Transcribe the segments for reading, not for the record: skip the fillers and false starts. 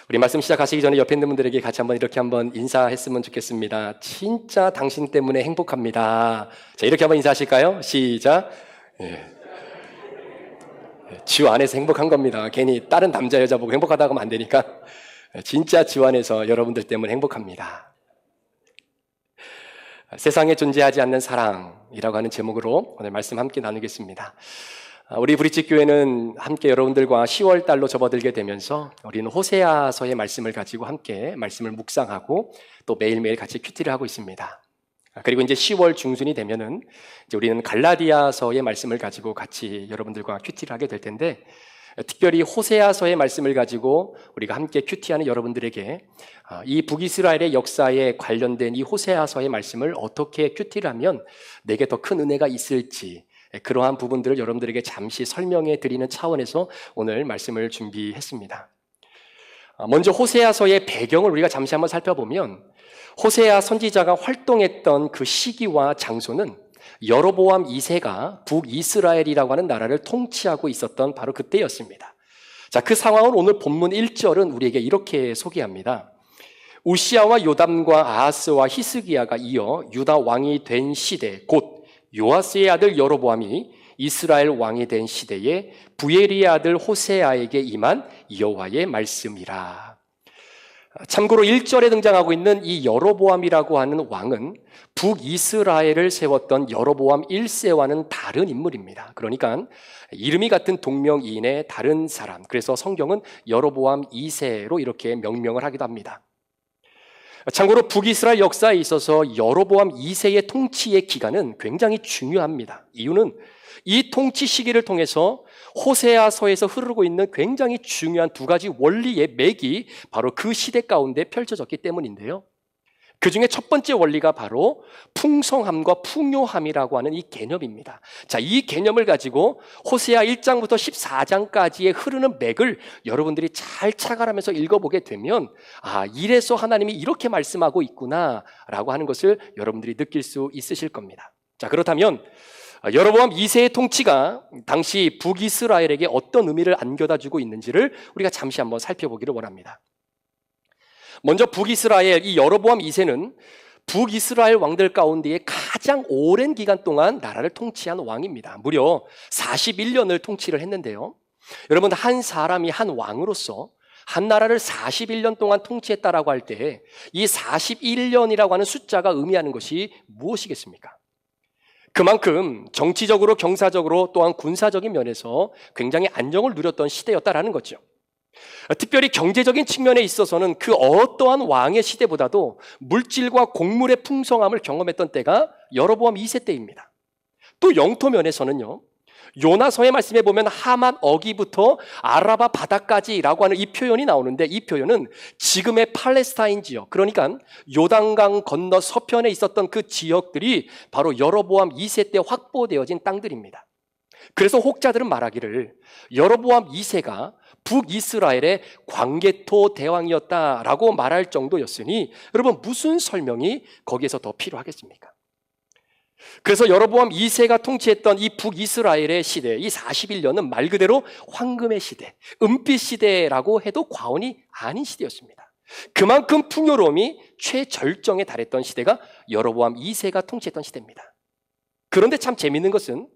우리 말씀 시작하시기 전에 옆에 있는 분들에게 같이 한번 이렇게 한번 인사했으면 좋겠습니다. 진짜 당신 때문에 행복합니다. 자, 이렇게 한번 인사하실까요? 시작. 예. 주 안에서 행복한 겁니다. 괜히 다른 남자 여자 보고 행복하다고 하면 안 되니까 진짜 주 안에서 여러분들 때문에 행복합니다. 세상에 존재하지 않는 사랑이라고 하는 제목으로 오늘 말씀 함께 나누겠습니다. 우리 브릿지 교회는 함께 여러분들과 10월 달로 접어들게 되면서 우리는 호세아서의 말씀을 가지고 함께 말씀을 묵상하고 또 매일매일 같이 큐티를 하고 있습니다. 그리고 이제 10월 중순이 되면은 이제 우리는 갈라디아서의 말씀을 가지고 같이 여러분들과 큐티를 하게 될 텐데, 특별히 호세아서의 말씀을 가지고 우리가 함께 큐티하는 여러분들에게 이 북이스라엘의 역사에 관련된 이 호세아서의 말씀을 어떻게 큐티를 하면 내게 더 큰 은혜가 있을지, 그러한 부분들을 여러분들에게 잠시 설명해 드리는 차원에서 오늘 말씀을 준비했습니다. 먼저 호세아서의 배경을 우리가 잠시 한번 살펴보면, 호세아 선지자가 활동했던 그 시기와 장소는 여로보암 2세가 북이스라엘이라고 하는 나라를 통치하고 있었던 바로 그때였습니다. 자, 그 상황은 오늘 본문 1절은 우리에게 이렇게 소개합니다. 우시아와 요담과 아하스와 히스기야가 이어 유다 왕이 된 시대, 곧 요아스의 아들 여로보암이 이스라엘 왕이 된 시대에 부엘리의 아들 호세아에게 임한 여호와의 말씀이라. 참고로 1절에 등장하고 있는 이 여로보암이라고 하는 왕은 북이스라엘을 세웠던 여로보암 1세와는 다른 인물입니다. 그러니까 이름이 같은 동명이인의 다른 사람, 그래서 성경은 여로보암 2세로 이렇게 명명을 하기도 합니다. 참고로 북이스라엘 역사에 있어서 여로보암 2세의 통치의 기간은 굉장히 중요합니다. 이유는 이 통치 시기를 통해서 호세아서에서 흐르고 있는 굉장히 중요한 두 가지 원리의 맥이 바로 그 시대 가운데 펼쳐졌기 때문인데요. 그 중에 첫 번째 원리가 바로 풍성함과 풍요함이라고 하는 이 개념입니다. 자, 이 개념을 가지고 호세아 1장부터 14장까지의 흐르는 맥을 여러분들이 잘 착안하면서 읽어보게 되면, 이래서 하나님이 이렇게 말씀하고 있구나라고 하는 것을 여러분들이 느낄 수 있으실 겁니다. 자, 그렇다면 여로보암 2세의 통치가 당시 북이스라엘에게 어떤 의미를 안겨다 주고 있는지를 우리가 잠시 한번 살펴보기를 원합니다. 먼저 북이스라엘, 이 여로보암 2세는 북이스라엘 왕들 가운데에 가장 오랜 기간 동안 나라를 통치한 왕입니다. 무려 41년을 통치를 했는데요. 여러분, 한 사람이 한 왕으로서 한 나라를 41년 동안 통치했다라고 할 때 이 41년이라고 하는 숫자가 의미하는 것이 무엇이겠습니까? 그만큼 정치적으로, 경사적으로, 또한 군사적인 면에서 굉장히 안정을 누렸던 시대였다라는 거죠. 특별히 경제적인 측면에 있어서는 그 어떠한 왕의 시대보다도 물질과 곡물의 풍성함을 경험했던 때가 여로보암 2세 때입니다. 또 영토 면에서는요, 요나서의 말씀에 보면 하맛 어기부터 아라바 바다까지라고 하는 이 표현이 나오는데, 이 표현은 지금의 팔레스타인 지역, 그러니까 요단강 건너 서편에 있었던 그 지역들이 바로 여로보암 2세 때 확보되어진 땅들입니다. 그래서 혹자들은 말하기를 여로보암 2세가 북이스라엘의 광개토 대왕이었다라고 말할 정도였으니, 여러분, 무슨 설명이 거기에서 더 필요하겠습니까? 그래서 여로보암 2세가 통치했던 이 북이스라엘의 시대, 이 41년은 말 그대로 황금의 시대, 은빛 시대라고 해도 과언이 아닌 시대였습니다. 그만큼 풍요로움이 최절정에 달했던 시대가 여로보암 2세가 통치했던 시대입니다. 그런데 참 재밌는 것은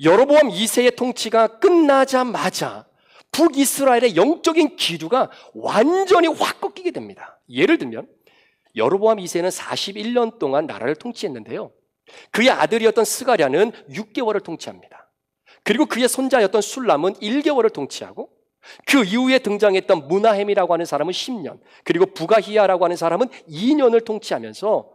여로보암 2세의 통치가 끝나자마자 북이스라엘의 영적인 기류가 완전히 확 꺾이게 됩니다. 예를 들면 여로보암 2세는 41년 동안 나라를 통치했는데요, 그의 아들이었던 스가랴는 6개월을 통치합니다. 그리고 그의 손자였던 술람은 1개월을 통치하고, 그 이후에 등장했던 무나헴이라고 하는 사람은 10년, 그리고 부가히야라고 하는 사람은 2년을 통치하면서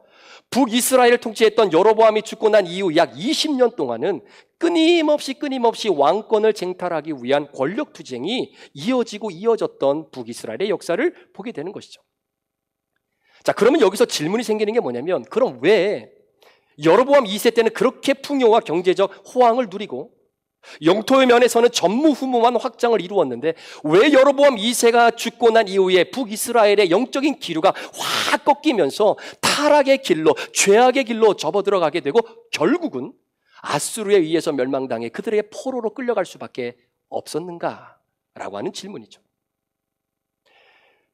북이스라엘을 통치했던 여로보암이 죽고 난 이후 약 20년 동안은 끊임없이 왕권을 쟁탈하기 위한 권력 투쟁이 이어졌던 북이스라엘의 역사를 보게 되는 것이죠. 자, 그러면 여기서 질문이 생기는 게 뭐냐면, 그럼 왜 여로보암 2세 때는 그렇게 풍요와 경제적 호황을 누리고 영토의 면에서는 전무후무한 확장을 이루었는데, 왜 여로보암 2세가 죽고 난 이후에 북이스라엘의 영적인 기류가 확 꺾이면서 타락의 길로, 죄악의 길로 접어들어가게 되고 결국은 아수르에 의해서 멸망당해 그들에게 포로로 끌려갈 수밖에 없었는가라고 하는 질문이죠.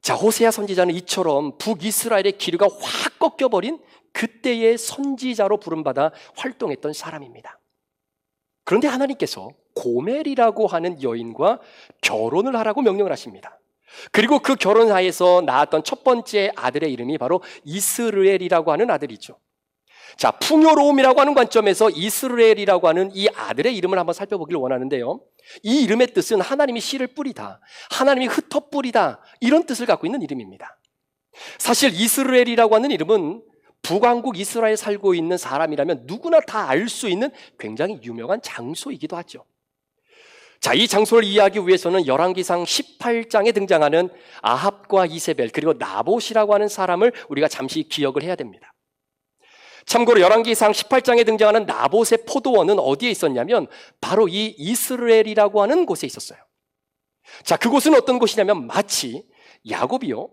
자, 호세아 선지자는 이처럼 북이스라엘의 기류가 확 꺾여버린 그때의 선지자로 부름받아 활동했던 사람입니다. 그런데 하나님께서 고멜이라고 하는 여인과 결혼을 하라고 명령을 하십니다. 그리고 그 결혼하에서 낳았던 첫 번째 아들의 이름이 바로 이스르엘이라고 하는 아들이죠. 자, 풍요로움이라고 하는 관점에서 이스르엘이라고 하는 이 아들의 이름을 한번 살펴보기를 원하는데요. 이 이름의 뜻은 하나님이 씨를 뿌리다, 하나님이 흩어 뿌리다, 이런 뜻을 갖고 있는 이름입니다. 사실 이스르엘이라고 하는 이름은 북왕국 이스라엘에 살고 있는 사람이라면 누구나 다 알 수 있는 굉장히 유명한 장소이기도 하죠. 자, 이 장소를 이해하기 위해서는 열왕기상 18장에 등장하는 아합과 이세벨 그리고 나봇이라고 하는 사람을 우리가 잠시 기억을 해야 됩니다. 참고로 열왕기상 18장에 등장하는 나봇의 포도원은 어디에 있었냐면 바로 이 이스라엘이라고 하는 곳에 있었어요. 자, 그곳은 어떤 곳이냐면 마치 야곱이요,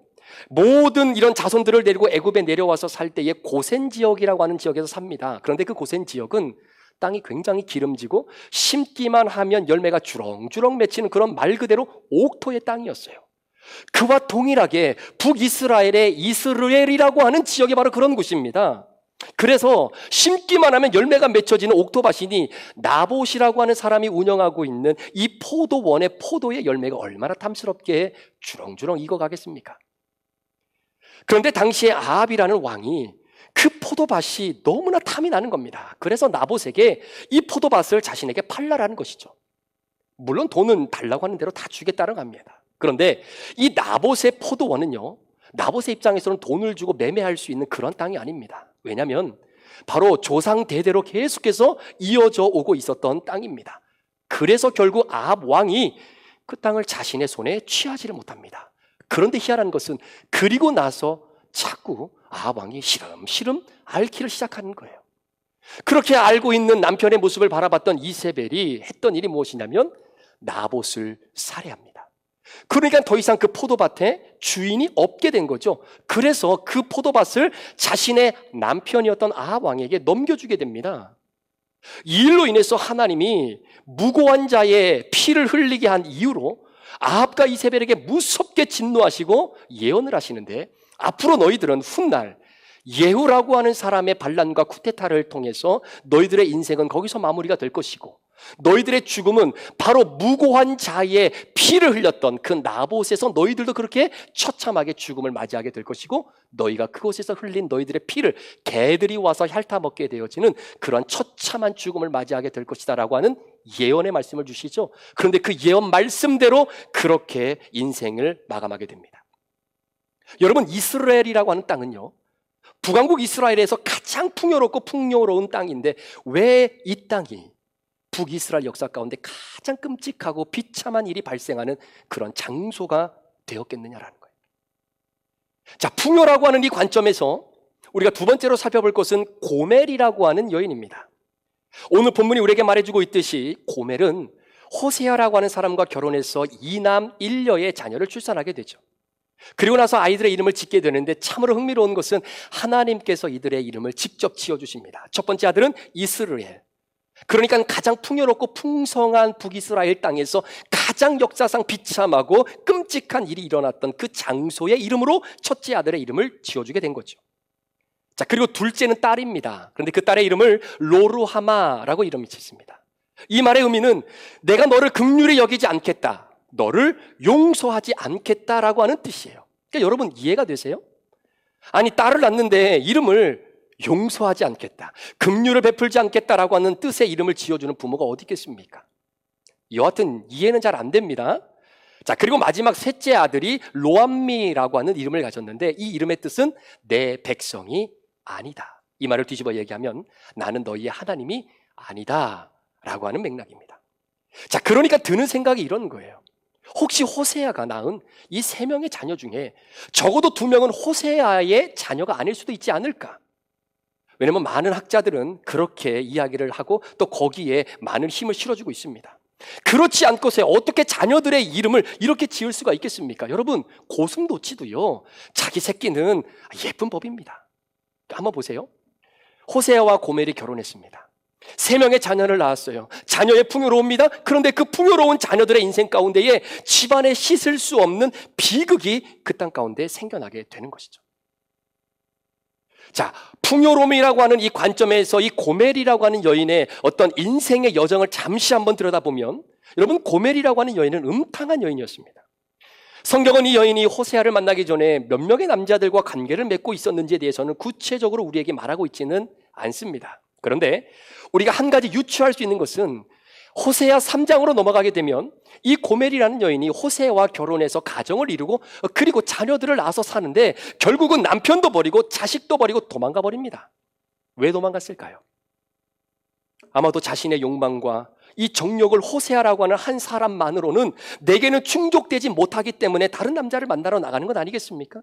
모든 이런 자손들을 데리고 애굽에 내려와서 살 때의 고센 지역이라고 하는 지역에서 삽니다. 그런데 그 고센 지역은 땅이 굉장히 기름지고 심기만 하면 열매가 주렁주렁 맺히는 그런 말 그대로 옥토의 땅이었어요. 그와 동일하게 북이스라엘의 이스라엘이라고 하는 지역이 바로 그런 곳입니다. 그래서 심기만 하면 열매가 맺혀지는 옥토밭이니 나봇이라고 하는 사람이 운영하고 있는 이 포도원의 포도의 열매가 얼마나 탐스럽게 주렁주렁 익어가겠습니까? 그런데 당시에 아합이라는 왕이 그 포도밭이 너무나 탐이 나는 겁니다. 그래서 나봇에게 이 포도밭을 자신에게 팔라라는 것이죠. 물론 돈은 달라고 하는 대로 다 주겠다는 겁니다. 그런데 이 나봇의 포도원은요, 나봇의 입장에서는 돈을 주고 매매할 수 있는 그런 땅이 아닙니다. 왜냐하면 바로 조상 대대로 계속해서 이어져 오고 있었던 땅입니다. 그래서 결국 아합 왕이 그 땅을 자신의 손에 취하지를 못합니다. 그런데 희한한 것은 그리고 나서 자꾸 아합 왕이 시름시름 앓기를 시작하는 거예요. 그렇게 알고 있는 남편의 모습을 바라봤던 이세벨이 했던 일이 무엇이냐면 나봇을 살해합니다. 그러니까 더 이상 그 포도밭에 주인이 없게 된 거죠. 그래서 그 포도밭을 자신의 남편이었던 아합 왕에게 넘겨주게 됩니다. 이 일로 인해서 하나님이 무고한 자의 피를 흘리게 한 이유로 아합과 이세벨에게 무섭게 진노하시고 예언을 하시는데, 앞으로 너희들은 훗날 예후라고 하는 사람의 반란과 쿠데타를 통해서 너희들의 인생은 거기서 마무리가 될 것이고, 너희들의 죽음은 바로 무고한 자의 피를 흘렸던 그 나봇에서 너희들도 그렇게 처참하게 죽음을 맞이하게 될 것이고, 너희가 그곳에서 흘린 너희들의 피를 개들이 와서 핥아먹게 되어지는 그런 처참한 죽음을 맞이하게 될 것이다 라고 하는 예언의 말씀을 주시죠. 그런데 그 예언 말씀대로 그렇게 인생을 마감하게 됩니다. 여러분, 이스라엘이라고 하는 땅은요, 북왕국 이스라엘에서 가장 풍요롭고 풍요로운 땅인데 왜 이 땅이 북이스라엘 역사 가운데 가장 끔찍하고 비참한 일이 발생하는 그런 장소가 되었겠느냐라는 거예요. 자, 풍요라고 하는 이 관점에서 우리가 두 번째로 살펴볼 것은 고멜이라고 하는 여인입니다. 오늘 본문이 우리에게 말해주고 있듯이 고멜은 호세아라고 하는 사람과 결혼해서 2남 1녀의 자녀를 출산하게 되죠. 그리고 나서 아이들의 이름을 짓게 되는데 참으로 흥미로운 것은 하나님께서 이들의 이름을 직접 지어주십니다. 첫 번째 아들은 이스르엘, 그러니까 가장 풍요롭고 풍성한 북이스라엘 땅에서 가장 역사상 비참하고 끔찍한 일이 일어났던 그 장소의 이름으로 첫째 아들의 이름을 지어주게 된 거죠. 자, 그리고 둘째는 딸입니다. 그런데 그 딸의 이름을 로루하마라고 이름을 짓습니다. 이 말의 의미는 내가 너를 긍휼히 여기지 않겠다, 너를 용서하지 않겠다라고 하는 뜻이에요. 그러니까 여러분 이해가 되세요? 아니, 딸을 낳는데 이름을 용서하지 않겠다, 긍휼을 베풀지 않겠다라고 하는 뜻의 이름을 지어주는 부모가 어디 있겠습니까? 여하튼 이해는 잘 안 됩니다. 자, 그리고 마지막 셋째 아들이 로암미라고 하는 이름을 가졌는데 이 이름의 뜻은 내 백성이 아니다. 이 말을 뒤집어 얘기하면 나는 너희의 하나님이 아니다 라고 하는 맥락입니다. 자, 그러니까 드는 생각이 이런 거예요. 혹시 호세아가 낳은 이 3명의 자녀 중에 적어도 2명은 호세아의 자녀가 아닐 수도 있지 않을까? 왜냐하면 많은 학자들은 그렇게 이야기를 하고 또 거기에 많은 힘을 실어주고 있습니다. 그렇지 않고서 어떻게 자녀들의 이름을 이렇게 지을 수가 있겠습니까? 여러분, 고슴도치도요, 자기 새끼는 예쁜 법입니다. 한번 보세요. 호세아와 고멜이 결혼했습니다. 3명의 자녀를 낳았어요. 자녀의 풍요로웁니다. 그런데 그 풍요로운 자녀들의 인생 가운데에 집안에 씻을 수 없는 비극이 그 땅 가운데 생겨나게 되는 것이죠. 자, 풍요로움이라고 하는 이 관점에서 이 고멜이라고 하는 여인의 어떤 인생의 여정을 잠시 한번 들여다보면, 여러분, 고멜이라고 하는 여인은 음탕한 여인이었습니다. 성경은 이 여인이 호세아를 만나기 전에 몇 명의 남자들과 관계를 맺고 있었는지에 대해서는 구체적으로 우리에게 말하고 있지는 않습니다. 그런데 우리가 한 가지 유추할 수 있는 것은 호세아 3장으로 넘어가게 되면 이 고멜이라는 여인이 호세아와 결혼해서 가정을 이루고 그리고 자녀들을 낳아서 사는데 결국은 남편도 버리고 자식도 버리고 도망가 버립니다. 왜 도망갔을까요? 아마도 자신의 욕망과 이 정욕을 호세아라고 하는 한 사람만으로는 내게는 충족되지 못하기 때문에 다른 남자를 만나러 나가는 것 아니겠습니까?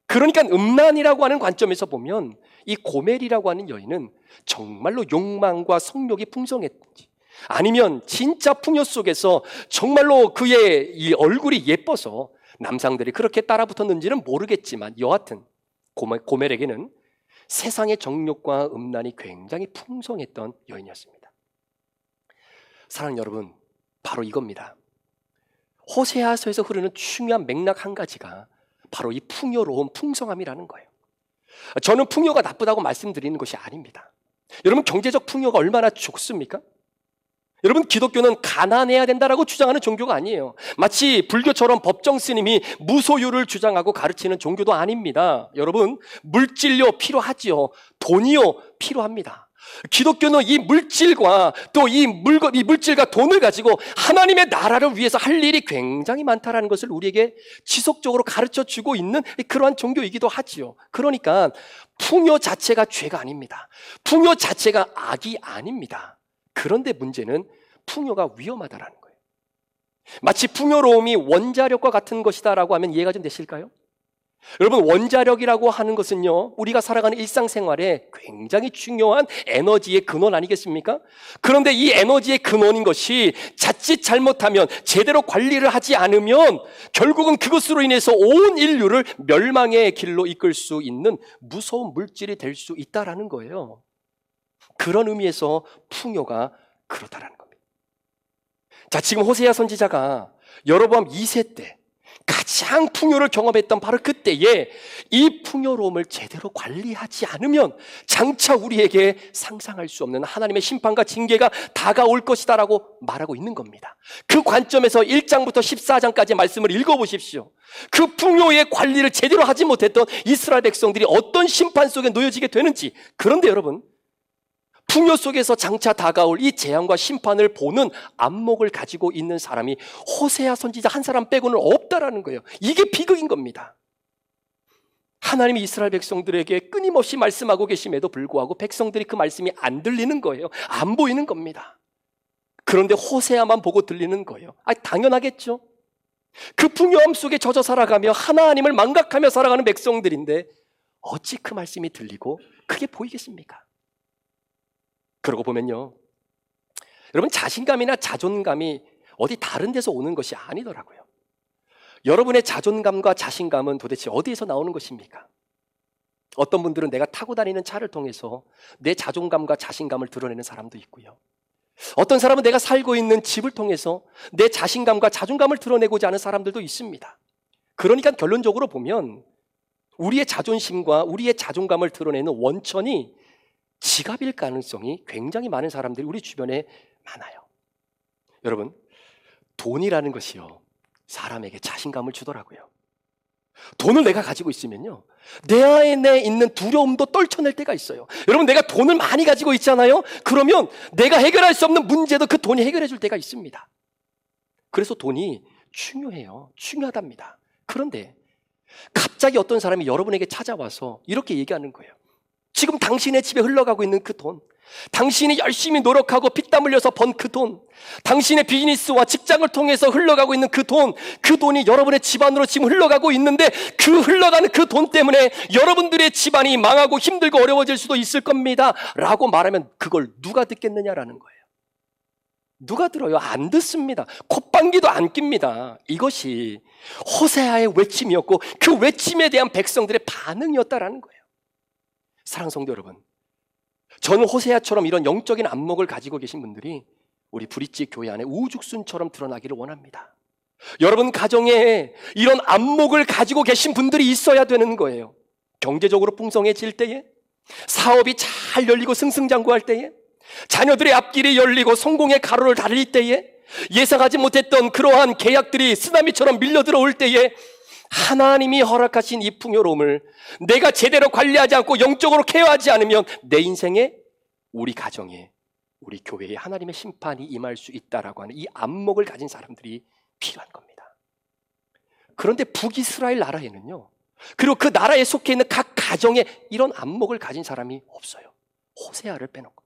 그러니까 음란이라고 하는 관점에서 보면 이 고멜이라고 하는 여인은 정말로 욕망과 성욕이 풍성했는지, 아니면 진짜 풍요 속에서 정말로 그의 이 얼굴이 예뻐서 남상들이 그렇게 따라붙었는지는 모르겠지만, 여하튼 고멜에게는 세상의 정욕과 음란이 굉장히 풍성했던 여인이었습니다. 사랑하는 여러분, 바로 이겁니다. 호세아서에서 흐르는 중요한 맥락 한 가지가 바로 이 풍요로움, 풍성함이라는 거예요. 저는 풍요가 나쁘다고 말씀드리는 것이 아닙니다. 여러분, 경제적 풍요가 얼마나 좋습니까? 여러분, 기독교는 가난해야 된다라고 주장하는 종교가 아니에요. 마치 불교처럼 법정 스님이 무소유를 주장하고 가르치는 종교도 아닙니다. 여러분, 물질료 필요하지요. 돈이요 필요합니다. 기독교는 이 물질과 또 이 물질과 돈을 가지고 하나님의 나라를 위해서 할 일이 굉장히 많다라는 것을 우리에게 지속적으로 가르쳐 주고 있는 그러한 종교이기도 하지요. 그러니까 풍요 자체가 죄가 아닙니다. 풍요 자체가 악이 아닙니다. 그런데 문제는 풍요가 위험하다라는 거예요. 마치 풍요로움이 원자력과 같은 것이다라고 하면 이해가 좀 되실까요? 여러분, 원자력이라고 하는 것은요, 우리가 살아가는 일상생활에 굉장히 중요한 에너지의 근원 아니겠습니까? 그런데 이 에너지의 근원인 것이 자칫 잘못하면, 제대로 관리를 하지 않으면 결국은 그것으로 인해서 온 인류를 멸망의 길로 이끌 수 있는 무서운 물질이 될 수 있다라는 거예요. 그런 의미에서 풍요가 그렇다라는 겁니다. 자, 지금 호세아 선지자가 여로보암 2세 때 가장 풍요를 경험했던 바로 그때에 이 풍요로움을 제대로 관리하지 않으면 장차 우리에게 상상할 수 없는 하나님의 심판과 징계가 다가올 것이다라고 말하고 있는 겁니다. 그 관점에서 1장부터 14장까지 말씀을 읽어보십시오. 그 풍요의 관리를 제대로 하지 못했던 이스라엘 백성들이 어떤 심판 속에 놓여지게 되는지. 그런데 여러분, 풍요 속에서 장차 다가올 이 재앙과 심판을 보는 안목을 가지고 있는 사람이 호세아 선지자 한 사람 빼고는 없다라는 거예요. 이게 비극인 겁니다. 하나님이 이스라엘 백성들에게 끊임없이 말씀하고 계심에도 불구하고 백성들이 그 말씀이 안 들리는 거예요. 안 보이는 겁니다. 그런데 호세아만 보고 들리는 거예요. 당연하겠죠. 그 풍요함 속에 젖어 살아가며 하나님을 망각하며 살아가는 백성들인데 어찌 그 말씀이 들리고 그게 보이겠습니까? 그러고 보면요, 여러분, 자신감이나 자존감이 어디 다른 데서 오는 것이 아니더라고요. 여러분의 자존감과 자신감은 도대체 어디에서 나오는 것입니까? 어떤 분들은 내가 타고 다니는 차를 통해서 내 자존감과 자신감을 드러내는 사람도 있고요. 어떤 사람은 내가 살고 있는 집을 통해서 내 자신감과 자존감을 드러내고자 하는 사람들도 있습니다. 그러니까 결론적으로 보면 우리의 자존심과 우리의 자존감을 드러내는 원천이 지갑일 가능성이 굉장히 많은 사람들이 우리 주변에 많아요. 여러분, 돈이라는 것이요, 사람에게 자신감을 주더라고요. 돈을 내가 가지고 있으면요, 내 안에 있는 두려움도 떨쳐낼 때가 있어요. 여러분, 내가 돈을 많이 가지고 있잖아요. 그러면 내가 해결할 수 없는 문제도 그 돈이 해결해 줄 때가 있습니다. 그래서 돈이 중요해요. 중요하답니다. 그런데 갑자기 어떤 사람이 여러분에게 찾아와서 이렇게 얘기하는 거예요. 지금 당신의 집에 흘러가고 있는 그 돈, 당신이 열심히 노력하고 피땀 흘려서 번 그 돈, 당신의 비즈니스와 직장을 통해서 흘러가고 있는 그 돈, 그 돈이 여러분의 집안으로 지금 흘러가고 있는데 그 흘러가는 그 돈 때문에 여러분들의 집안이 망하고 힘들고 어려워질 수도 있을 겁니다 라고 말하면 그걸 누가 듣겠느냐라는 거예요. 누가 들어요? 안 듣습니다. 콧방귀도 안 낍니다. 이것이 호세아의 외침이었고 그 외침에 대한 백성들의 반응이었다라는 거예요. 사랑하는 성도 여러분, 저는 호세아처럼 이런 영적인 안목을 가지고 계신 분들이 우리 브릿지 교회 안에 우죽순처럼 드러나기를 원합니다. 여러분 가정에 이런 안목을 가지고 계신 분들이 있어야 되는 거예요. 경제적으로 풍성해질 때에, 사업이 잘 열리고 승승장구할 때에, 자녀들의 앞길이 열리고 성공의 가로를 달릴 때에, 예상하지 못했던 그러한 계약들이 쓰나미처럼 밀려들어올 때에 하나님이 허락하신 이 풍요로움을 내가 제대로 관리하지 않고 영적으로 케어하지 않으면 내 인생에, 우리 가정에, 우리 교회에 하나님의 심판이 임할 수 있다라고 하는 이 안목을 가진 사람들이 필요한 겁니다. 그런데 북이스라엘 나라에는요, 그리고 그 나라에 속해 있는 각 가정에 이런 안목을 가진 사람이 없어요. 호세아를 빼놓고.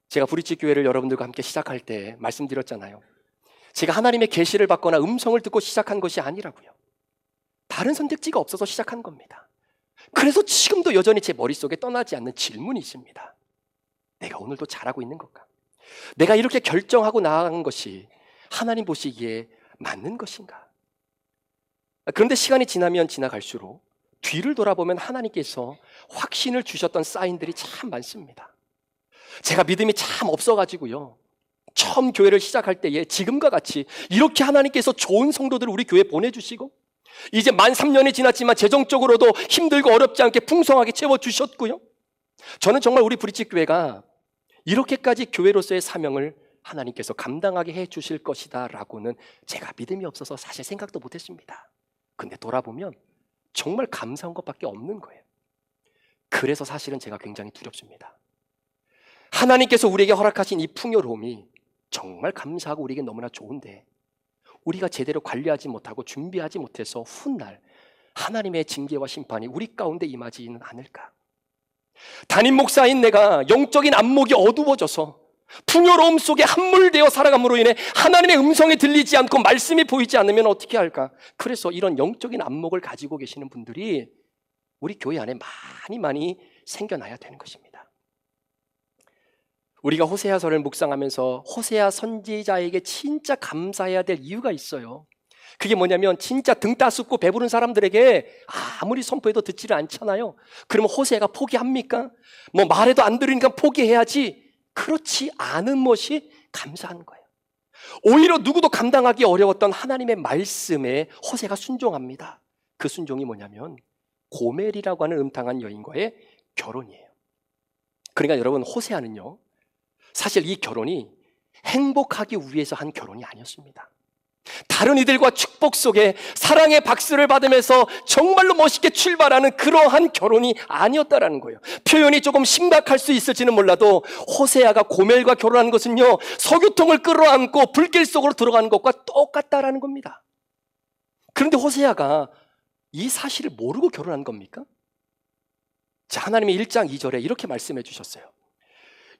제가 브릿지 교회를 여러분들과 함께 시작할 때 말씀드렸잖아요. 제가 하나님의 계시를 받거나 음성을 듣고 시작한 것이 아니라고요. 다른 선택지가 없어서 시작한 겁니다. 그래서 지금도 여전히 제 머릿속에 떠나지 않는 질문이 있습니다. 내가 오늘도 잘하고 있는 건가? 내가 이렇게 결정하고 나아간 것이 하나님 보시기에 맞는 것인가? 그런데 시간이 지나면 지나갈수록 뒤를 돌아보면 하나님께서 확신을 주셨던 사인들이 참 많습니다. 제가 믿음이 참 없어가지고요, 처음 교회를 시작할 때에 지금과 같이 이렇게 하나님께서 좋은 성도들을 우리 교회에 보내주시고, 이제 만 3년이 지났지만 재정적으로도 힘들고 어렵지 않게 풍성하게 채워주셨고요, 저는 정말 우리 브릿지 교회가 이렇게까지 교회로서의 사명을 하나님께서 감당하게 해주실 것이다 라고는 제가 믿음이 없어서 사실 생각도 못했습니다. 근데 돌아보면 정말 감사한 것밖에 없는 거예요. 그래서 사실은 제가 굉장히 두렵습니다. 하나님께서 우리에게 허락하신 이 풍요로움이 정말 감사하고 우리에게 너무나 좋은데 우리가 제대로 관리하지 못하고 준비하지 못해서 훗날 하나님의 징계와 심판이 우리 가운데 임하지는 않을까? 담임 목사인 내가 영적인 안목이 어두워져서 풍요로움 속에 함몰되어 살아감으로 인해 하나님의 음성이 들리지 않고 말씀이 보이지 않으면 어떻게 할까? 그래서 이런 영적인 안목을 가지고 계시는 분들이 우리 교회 안에 많이 생겨나야 되는 것입니다. 우리가 호세아서를 묵상하면서 호세아 선지자에게 진짜 감사해야 될 이유가 있어요. 그게 뭐냐면 진짜 등 따숩고 배부른 사람들에게 아무리 선포해도 듣지를 않잖아요. 그러면 호세아가 포기합니까? 뭐 말해도 안 들으니까 포기해야지. 그렇지 않은 것이 감사한 거예요. 오히려 누구도 감당하기 어려웠던 하나님의 말씀에 호세아가 순종합니다. 그 순종이 뭐냐면 고멜이라고 하는 음탕한 여인과의 결혼이에요. 그러니까 여러분, 호세아는요, 사실 이 결혼이 행복하기 위해서 한 결혼이 아니었습니다. 다른 이들과 축복 속에 사랑의 박수를 받으면서 정말로 멋있게 출발하는 그러한 결혼이 아니었다라는 거예요. 표현이 조금 심각할 수 있을지는 몰라도 호세아가 고멜과 결혼한 것은요, 석유통을 끌어안고 불길 속으로 들어가는 것과 똑같다라는 겁니다. 그런데 호세아가 이 사실을 모르고 결혼한 겁니까? 자, 하나님이 1장 2절에 이렇게 말씀해 주셨어요.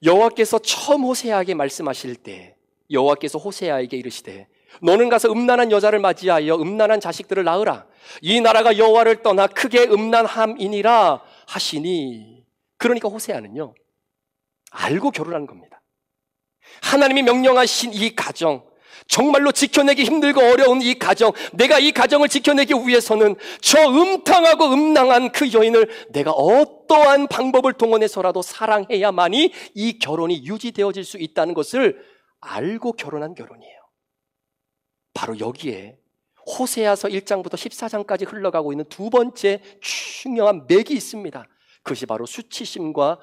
여호와께서 처음 호세아에게 말씀하실 때 여호와께서 호세아에게 이르시되 너는 가서 음란한 여자를 맞이하여 음란한 자식들을 낳으라. 이 나라가 여호와를 떠나 크게 음란함이니라 하시니. 그러니까 호세아는요, 알고 결혼한 겁니다. 하나님이 명령하신 이 가정, 정말로 지켜내기 힘들고 어려운 이 가정, 내가 이 가정을 지켜내기 위해서는 저 음탕하고 음란한 그 여인을 내가 어떠한 방법을 동원해서라도 사랑해야만이 이 결혼이 유지되어질 수 있다는 것을 알고 결혼한 결혼이에요. 바로 여기에 호세아서 1장부터 14장까지 흘러가고 있는 두 번째 중요한 맥이 있습니다. 그것이 바로 수치심과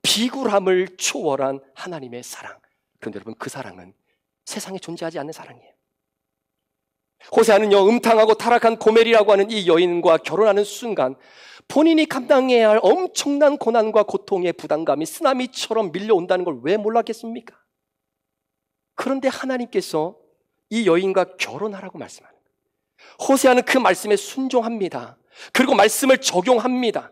비굴함을 초월한 하나님의 사랑. 그런데 여러분, 그 사랑은 세상에 존재하지 않는 사랑이에요. 호세아는요, 음탕하고 타락한 고멜이라고 하는 이 여인과 결혼하는 순간 본인이 감당해야 할 엄청난 고난과 고통의 부담감이 쓰나미처럼 밀려온다는 걸 왜 몰랐겠습니까? 그런데 하나님께서 이 여인과 결혼하라고 말씀하는 거예요. 호세아는 그 말씀에 순종합니다. 그리고 말씀을 적용합니다.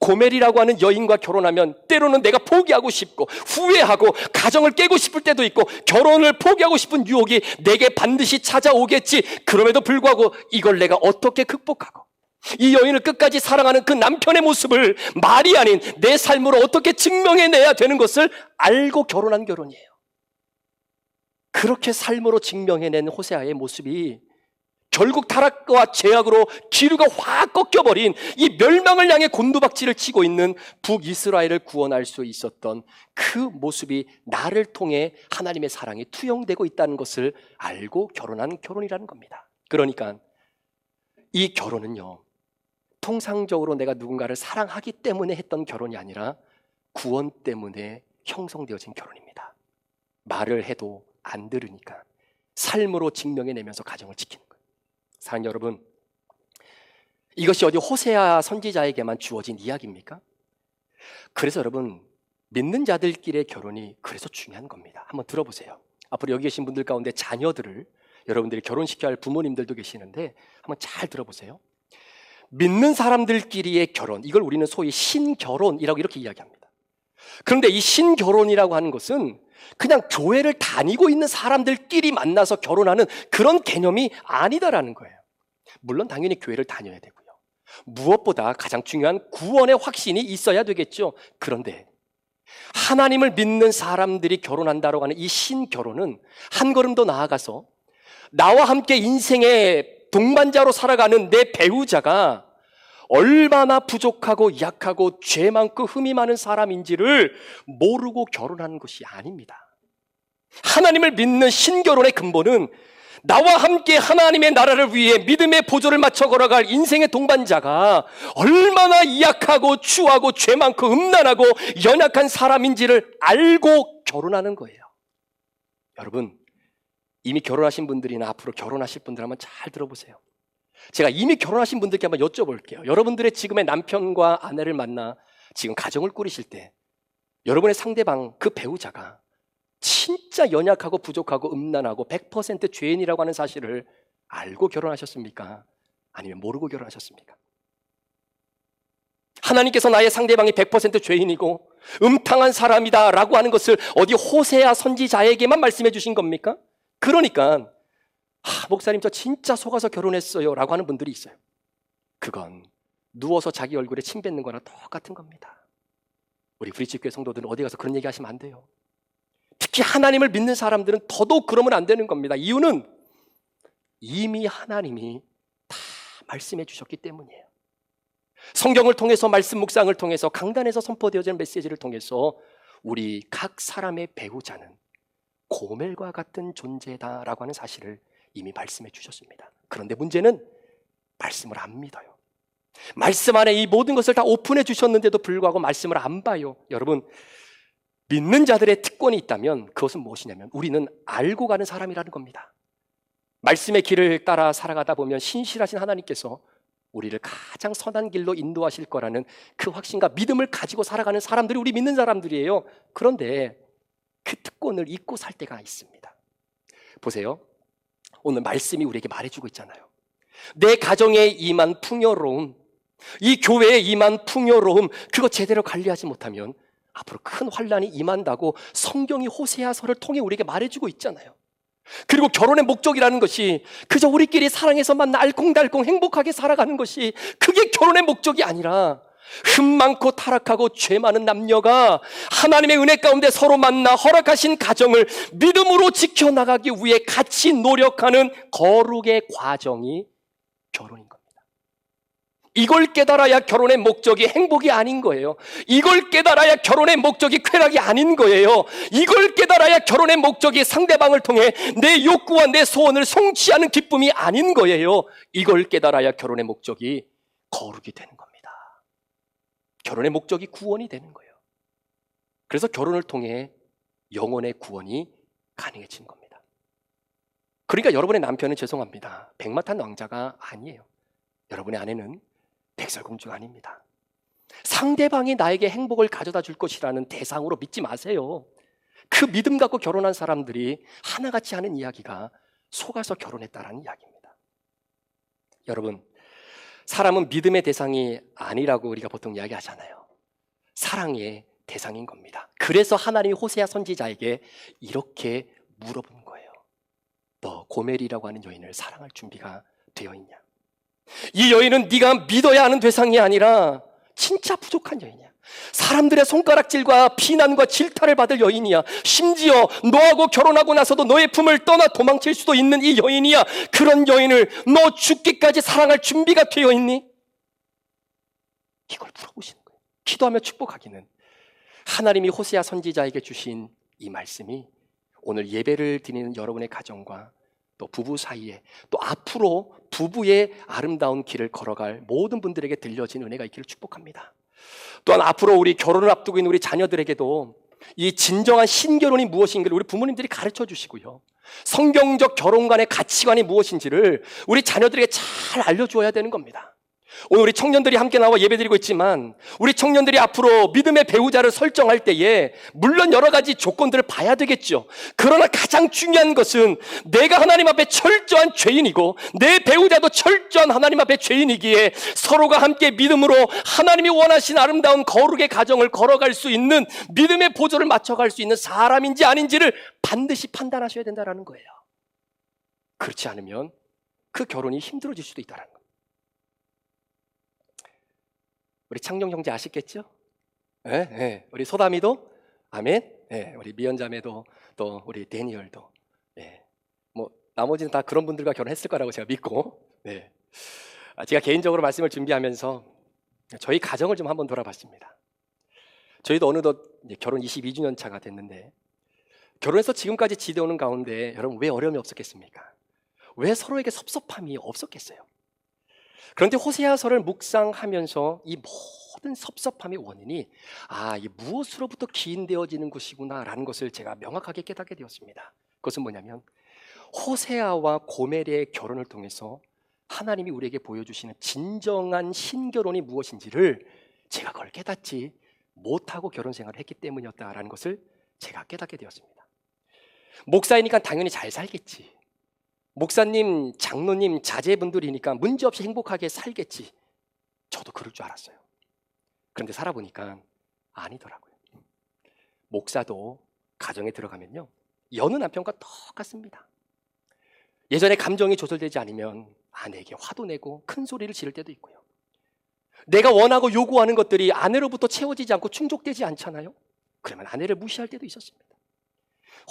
고멜이라고 하는 여인과 결혼하면 때로는 내가 포기하고 싶고 후회하고 가정을 깨고 싶을 때도 있고 결혼을 포기하고 싶은 유혹이 내게 반드시 찾아오겠지. 그럼에도 불구하고 이걸 내가 어떻게 극복하고 이 여인을 끝까지 사랑하는 그 남편의 모습을 말이 아닌 내 삶으로 어떻게 증명해내야 되는 것을 알고 결혼한 결혼이에요. 그렇게 삶으로 증명해낸 호세아의 모습이 결국 타락과 죄악으로 기류가 확 꺾여버린 이 멸망을 향해 곤두박질을 치고 있는 북이스라엘을 구원할 수 있었던 그 모습이 나를 통해 하나님의 사랑이 투영되고 있다는 것을 알고 결혼한 결혼이라는 겁니다. 그러니까 이 결혼은요, 통상적으로 내가 누군가를 사랑하기 때문에 했던 결혼이 아니라 구원 때문에 형성되어진 결혼입니다. 말을 해도 안 들으니까 삶으로 증명해내면서 가정을 지키는 거예요. 사랑하는 여러분, 이것이 어디 호세아 선지자에게만 주어진 이야기입니까? 그래서 여러분, 믿는 자들끼리의 결혼이 그래서 중요한 겁니다. 한번 들어보세요. 앞으로 여기 계신 분들 가운데 자녀들을 여러분들이 결혼시켜야 할 부모님들도 계시는데 한번 잘 들어보세요. 믿는 사람들끼리의 결혼, 이걸 우리는 소위 신결혼이라고 이렇게 이야기합니다. 그런데 이 신결혼이라고 하는 것은 그냥 교회를 다니고 있는 사람들끼리 만나서 결혼하는 그런 개념이 아니다라는 거예요. 물론 당연히 교회를 다녀야 되고요. 무엇보다 가장 중요한 구원의 확신이 있어야 되겠죠. 그런데 하나님을 믿는 사람들이 결혼한다고 하는 이 신결혼은 한 걸음 더 나아가서 나와 함께 인생의 동반자로 살아가는 내 배우자가 얼마나 부족하고 약하고 죄 많고 흠이 많은 사람인지를 모르고 결혼하는 것이 아닙니다. 하나님을 믿는 신결혼의 근본은 나와 함께 하나님의 나라를 위해 믿음의 보조를 맞춰 걸어갈 인생의 동반자가 얼마나 약하고 추하고 죄 많고 음란하고 연약한 사람인지를 알고 결혼하는 거예요. 여러분, 이미 결혼하신 분들이나 앞으로 결혼하실 분들 한번 잘 들어보세요. 제가 이미 결혼하신 분들께 한번 여쭤볼게요. 여러분들의 지금의 남편과 아내를 만나 지금 가정을 꾸리실 때 여러분의 상대방, 그 배우자가 진짜 연약하고 부족하고 음란하고 100% 죄인이라고 하는 사실을 알고 결혼하셨습니까? 아니면 모르고 결혼하셨습니까? 하나님께서 나의 상대방이 100% 죄인이고 음탕한 사람이다 라고 하는 것을 어디 호세아 선지자에게만 말씀해 주신 겁니까? 그러니까 목사님 저 진짜 속아서 결혼했어요 라고 하는 분들이 있어요. 그건 누워서 자기 얼굴에 침 뱉는 거나 똑같은 겁니다. 우리 브릿지교회 성도들은 어디 가서 그런 얘기 하시면 안 돼요. 특히 하나님을 믿는 사람들은 더더욱 그러면 안 되는 겁니다. 이유는 이미 하나님이 다 말씀해 주셨기 때문이에요. 성경을 통해서, 말씀 묵상을 통해서, 강단에서 선포되어지는 메시지를 통해서 우리 각 사람의 배우자는 고멜과 같은 존재다라고 하는 사실을 이미 말씀해 주셨습니다. 그런데 문제는 말씀을 안 믿어요. 말씀 안에 이 모든 것을 다 오픈해 주셨는데도 불구하고 말씀을 안 봐요. 여러분, 믿는 자들의 특권이 있다면 그것은 무엇이냐면 우리는 알고 가는 사람이라는 겁니다. 말씀의 길을 따라 살아가다 보면 신실하신 하나님께서 우리를 가장 선한 길로 인도하실 거라는 그 확신과 믿음을 가지고 살아가는 사람들이 우리 믿는 사람들이에요. 그런데 그 특권을 잊고 살 때가 있습니다. 보세요. 오늘 말씀이 우리에게 말해주고 있잖아요. 내 가정에 임한 풍요로움, 이 교회에 임한 풍요로움, 그거 제대로 관리하지 못하면 앞으로 큰 환란이 임한다고 성경이 호세아서를 통해 우리에게 말해주고 있잖아요. 그리고 결혼의 목적이라는 것이 그저 우리끼리 사랑해서 만나 알콩달콩 행복하게 살아가는 것이, 그게 결혼의 목적이 아니라 흠 많고 타락하고 죄 많은 남녀가 하나님의 은혜 가운데 서로 만나 허락하신 가정을 믿음으로 지켜나가기 위해 같이 노력하는 거룩의 과정이 결혼인 겁니다. 이걸 깨달아야 결혼의 목적이 행복이 아닌 거예요. 이걸 깨달아야 결혼의 목적이 쾌락이 아닌 거예요. 이걸 깨달아야 결혼의 목적이 상대방을 통해 내 욕구와 내 소원을 성취하는 기쁨이 아닌 거예요. 이걸 깨달아야 결혼의 목적이 거룩이 되는 겁니다. 결혼의 목적이 구원이 되는 거예요. 그래서 결혼을 통해 영혼의 구원이 가능해진 겁니다. 그러니까 여러분의 남편은 죄송합니다, 백마탄 왕자가 아니에요. 여러분의 아내는 백설공주가 아닙니다. 상대방이 나에게 행복을 가져다 줄 것이라는 대상으로 믿지 마세요. 그 믿음 갖고 결혼한 사람들이 하나같이 하는 이야기가 속아서 결혼했다라는 이야기입니다. 여러분, 사람은 믿음의 대상이 아니라고 우리가 보통 이야기하잖아요. 사랑의 대상인 겁니다. 그래서 하나님이 호세아 선지자에게 이렇게 물어본 거예요. 너 고멜이라고 하는 여인을 사랑할 준비가 되어 있냐? 이 여인은 네가 믿어야 하는 대상이 아니라 진짜 부족한 여인이야. 사람들의 손가락질과 비난과 질타를 받을 여인이야. 심지어 너하고 결혼하고 나서도 너의 품을 떠나 도망칠 수도 있는 이 여인이야. 그런 여인을 너 죽기까지 사랑할 준비가 되어 있니? 이걸 물어보시는 거예요. 기도하며 축복하기는 하나님이 호세아 선지자에게 주신 이 말씀이 오늘 예배를 드리는 여러분의 가정과 또 부부 사이에 또 앞으로 부부의 아름다운 길을 걸어갈 모든 분들에게 들려진 은혜가 있기를 축복합니다. 또한 앞으로 우리 결혼을 앞두고 있는 우리 자녀들에게도 이 진정한 신결혼이 무엇인가를 우리 부모님들이 가르쳐 주시고요, 성경적 결혼관의 가치관이 무엇인지를 우리 자녀들에게 잘 알려주어야 되는 겁니다. 오늘 우리 청년들이 함께 나와 예배드리고 있지만 우리 청년들이 앞으로 믿음의 배우자를 설정할 때에 물론 여러 가지 조건들을 봐야 되겠죠. 그러나 가장 중요한 것은 내가 하나님 앞에 철저한 죄인이고 내 배우자도 철저한 하나님 앞에 죄인이기에 서로가 함께 믿음으로 하나님이 원하신 아름다운 거룩의 가정을 걸어갈 수 있는 믿음의 보조를 맞춰갈 수 있는 사람인지 아닌지를 반드시 판단하셔야 된다는 거예요. 그렇지 않으면 그 결혼이 힘들어질 수도 있다는 거예요. 우리 창룡 형제 아시겠죠? 네. 우리 소담이도 아멘. 네. 우리 미연자매도 또 우리 데니얼도. 네. 뭐 나머지는 다 그런 분들과 결혼했을 거라고 제가 믿고. 네. 제가 개인적으로 말씀을 준비하면서 저희 가정을 좀 한번 돌아봤습니다. 저희도 어느덧 결혼 22주년 차가 됐는데 결혼해서 지금까지 지내오는 가운데 여러분 왜 어려움이 없었겠습니까? 왜 서로에게 섭섭함이 없었겠어요? 그런데 호세아서를 묵상하면서 이 모든 섭섭함의 원인이 이 무엇으로부터 기인되어지는 것이구나라는 것을 제가 명확하게 깨닫게 되었습니다. 그것은 뭐냐면 호세아와 고멜의 결혼을 통해서 하나님이 우리에게 보여주시는 진정한 신결혼이 무엇인지를 제가 그걸 깨닫지 못하고 결혼 생활을 했기 때문이었다라는 것을 제가 깨닫게 되었습니다. 목사이니까 당연히 잘 살겠지, 목사님, 장로님, 자제분들이니까 문제없이 행복하게 살겠지, 저도 그럴 줄 알았어요. 그런데 살아보니까 아니더라고요. 목사도 가정에 들어가면요 여느 남편과 똑같습니다. 예전에 감정이 조절되지 않으면 아내에게 화도 내고 큰 소리를 지를 때도 있고요, 내가 원하고 요구하는 것들이 아내로부터 채워지지 않고 충족되지 않잖아요. 그러면 아내를 무시할 때도 있었습니다.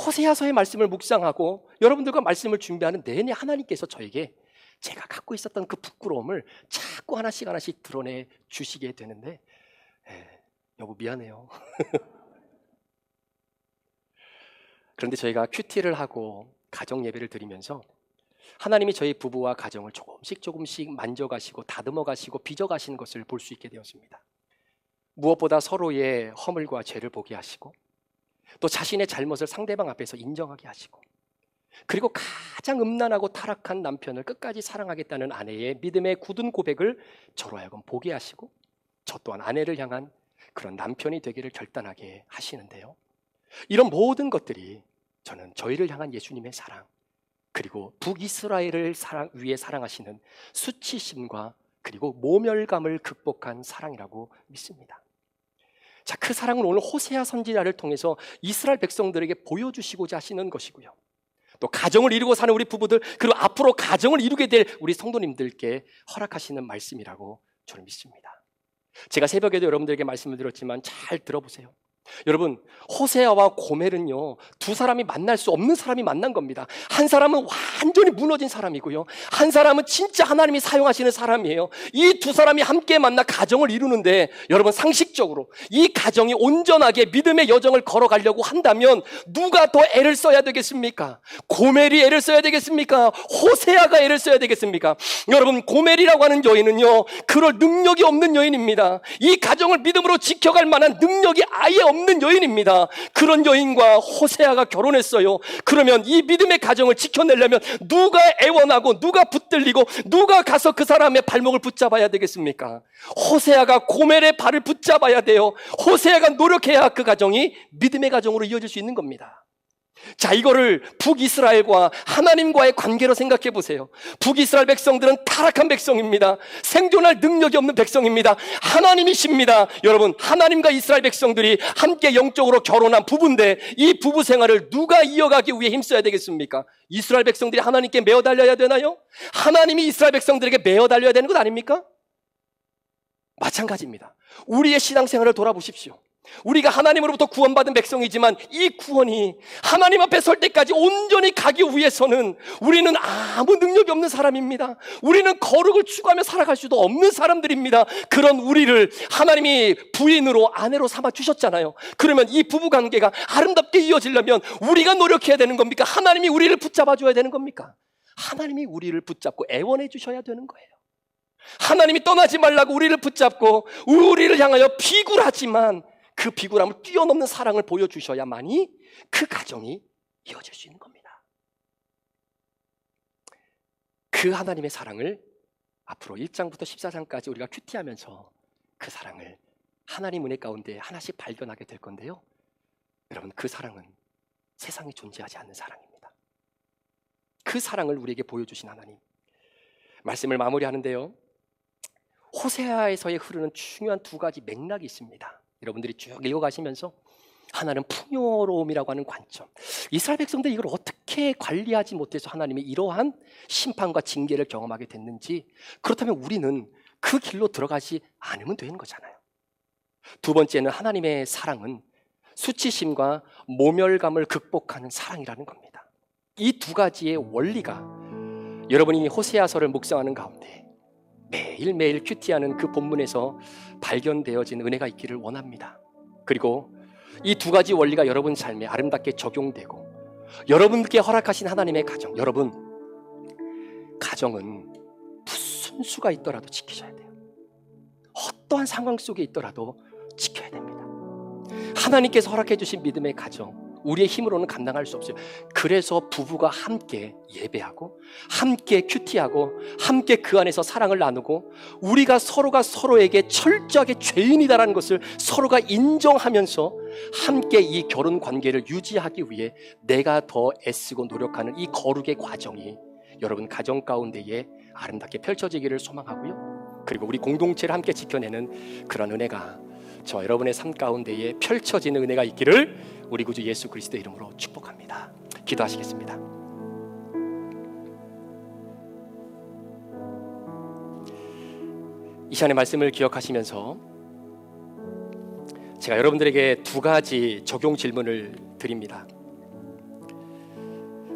호세아서의 말씀을 묵상하고 여러분들과 말씀을 준비하는 내내 하나님께서 저에게 제가 갖고 있었던 그 부끄러움을 자꾸 하나씩 드러내 주시게 되는데 여보 미안해요. 그런데 저희가 큐티를 하고 가정 예배를 드리면서 하나님이 저희 부부와 가정을 조금씩 만져가시고 다듬어가시고 빚어가시는 것을 볼 수 있게 되었습니다. 무엇보다 서로의 허물과 죄를 보게 하시고 또 자신의 잘못을 상대방 앞에서 인정하게 하시고, 그리고 가장 음란하고 타락한 남편을 끝까지 사랑하겠다는 아내의 믿음의 굳은 고백을 저로 하여금 보게 하시고 저 또한 아내를 향한 그런 남편이 되기를 결단하게 하시는데요, 이런 모든 것들이 저는 저희를 향한 예수님의 사랑, 그리고 북이스라엘을 위해 사랑하시는 수치심과 그리고 모멸감을 극복한 사랑이라고 믿습니다. 자, 그 사랑은 오늘 호세아 선지자를 통해서 이스라엘 백성들에게 보여주시고자 하시는 것이고요, 또 가정을 이루고 사는 우리 부부들, 그리고 앞으로 가정을 이루게 될 우리 성도님들께 허락하시는 말씀이라고 저는 믿습니다. 제가 새벽에도 여러분들에게 말씀을 드렸지만 잘 들어보세요. 여러분, 호세아와 고멜은요 두 사람이 만날 수 없는 사람이 만난 겁니다. 한 사람은 완전히 무너진 사람이고요, 한 사람은 진짜 하나님이 사용하시는 사람이에요. 이 두 사람이 함께 만나 가정을 이루는데 여러분, 상식적으로 이 가정이 온전하게 믿음의 여정을 걸어가려고 한다면 누가 더 애를 써야 되겠습니까? 고멜이 애를 써야 되겠습니까? 호세아가 애를 써야 되겠습니까? 여러분, 고멜이라고 하는 여인은요 그럴 능력이 없는 여인입니다. 이 가정을 믿음으로 지켜갈 만한 능력이 아예 없는 여인입니다. 그런 여인과 호세아가 결혼했어요. 그러면 이 믿음의 가정을 지켜내려면 누가 애원하고 누가 붙들리고 누가 가서 그 사람의 발목을 붙잡아야 되겠습니까? 호세아가 고멜의 발을 붙잡아야 돼요. 호세아가 노력해야 그 가정이 믿음의 가정으로 이어질 수 있는 겁니다. 자, 이거를 북이스라엘과 하나님과의 관계로 생각해 보세요. 북이스라엘 백성들은 타락한 백성입니다. 생존할 능력이 없는 백성입니다. 하나님이십니다. 여러분, 하나님과 이스라엘 백성들이 함께 영적으로 결혼한 부부인데 이 부부 생활을 누가 이어가기 위해 힘써야 되겠습니까? 이스라엘 백성들이 하나님께 매어 달려야 되나요? 하나님이 이스라엘 백성들에게 매어 달려야 되는 것 아닙니까? 마찬가지입니다. 우리의 신앙생활을 돌아보십시오. 우리가 하나님으로부터 구원받은 백성이지만 이 구원이 하나님 앞에 설 때까지 온전히 가기 위해서는 우리는 아무 능력이 없는 사람입니다. 우리는 거룩을 추구하며 살아갈 수도 없는 사람들입니다. 그런 우리를 하나님이 부인으로 아내로 삼아 주셨잖아요. 그러면 이 부부관계가 아름답게 이어지려면 우리가 노력해야 되는 겁니까? 하나님이 우리를 붙잡아 줘야 되는 겁니까? 하나님이 우리를 붙잡고 애원해 주셔야 되는 거예요. 하나님이 떠나지 말라고 우리를 붙잡고 우리를 향하여 비굴하지만 그 비굴함을 뛰어넘는 사랑을 보여주셔야만이 그 가정이 이어질 수 있는 겁니다. 그 하나님의 사랑을 앞으로 1장부터 14장까지 우리가 큐티하면서 그 사랑을 하나님 은혜 가운데 하나씩 발견하게 될 건데요. 여러분, 그 사랑은 세상에 존재하지 않는 사랑입니다. 그 사랑을 우리에게 보여주신 하나님. 말씀을 마무리하는데요, 호세아에서의 흐르는 중요한 두 가지 맥락이 있습니다. 여러분들이 쭉 읽어가시면서 하나는 풍요로움이라고 하는 관점, 이스라엘 백성들이 이걸 어떻게 관리하지 못해서 하나님이 이러한 심판과 징계를 경험하게 됐는지, 그렇다면 우리는 그 길로 들어가지 않으면 되는 거잖아요. 두 번째는 하나님의 사랑은 수치심과 모멸감을 극복하는 사랑이라는 겁니다. 이 두 가지의 원리가 여러분이 호세아서를 묵상하는 가운데 매일매일 큐티하는 그 본문에서 발견되어진 은혜가 있기를 원합니다. 그리고 이 두 가지 원리가 여러분 삶에 아름답게 적용되고 여러분께 허락하신 하나님의 가정, 여러분 가정은 무슨 수가 있더라도 지키셔야 돼요. 어떠한 상황 속에 있더라도 지켜야 됩니다. 하나님께서 허락해 주신 믿음의 가정, 우리의 힘으로는 감당할 수 없어요. 그래서 부부가 함께 예배하고 함께 큐티하고 함께 그 안에서 사랑을 나누고 우리가 서로가 서로에게 철저하게 죄인이다라는 것을 서로가 인정하면서 함께 이 결혼 관계를 유지하기 위해 내가 더 애쓰고 노력하는 이 거룩의 과정이 여러분 가정 가운데에 아름답게 펼쳐지기를 소망하고요. 그리고 우리 공동체를 함께 지켜내는 그런 은혜가 저 여러분의 삶 가운데에 펼쳐지는 은혜가 있기를 우리 구주 예수 그리스도의 이름으로 축복합니다. 기도하시겠습니다. 이 시간의 말씀을 기억하시면서 제가 여러분들에게 두 가지 적용 질문을 드립니다.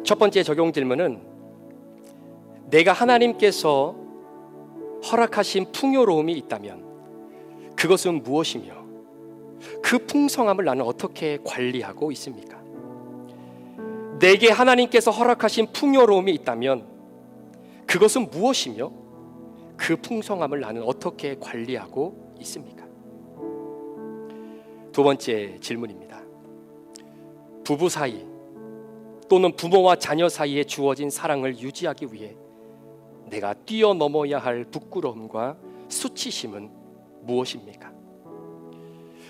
첫 번째 적용 질문은 내가 하나님께서 허락하신 풍요로움이 있다면 그것은 무엇이며 그 풍성함을 나는 어떻게 관리하고 있습니까? 내게 하나님께서 허락하신 풍요로움이 있다면 그것은 무엇이며 그 풍성함을 나는 어떻게 관리하고 있습니까? 두 번째 질문입니다. 부부 사이 또는 부모와 자녀 사이에 주어진 사랑을 유지하기 위해 내가 뛰어넘어야 할 부끄러움과 수치심은 무엇입니까?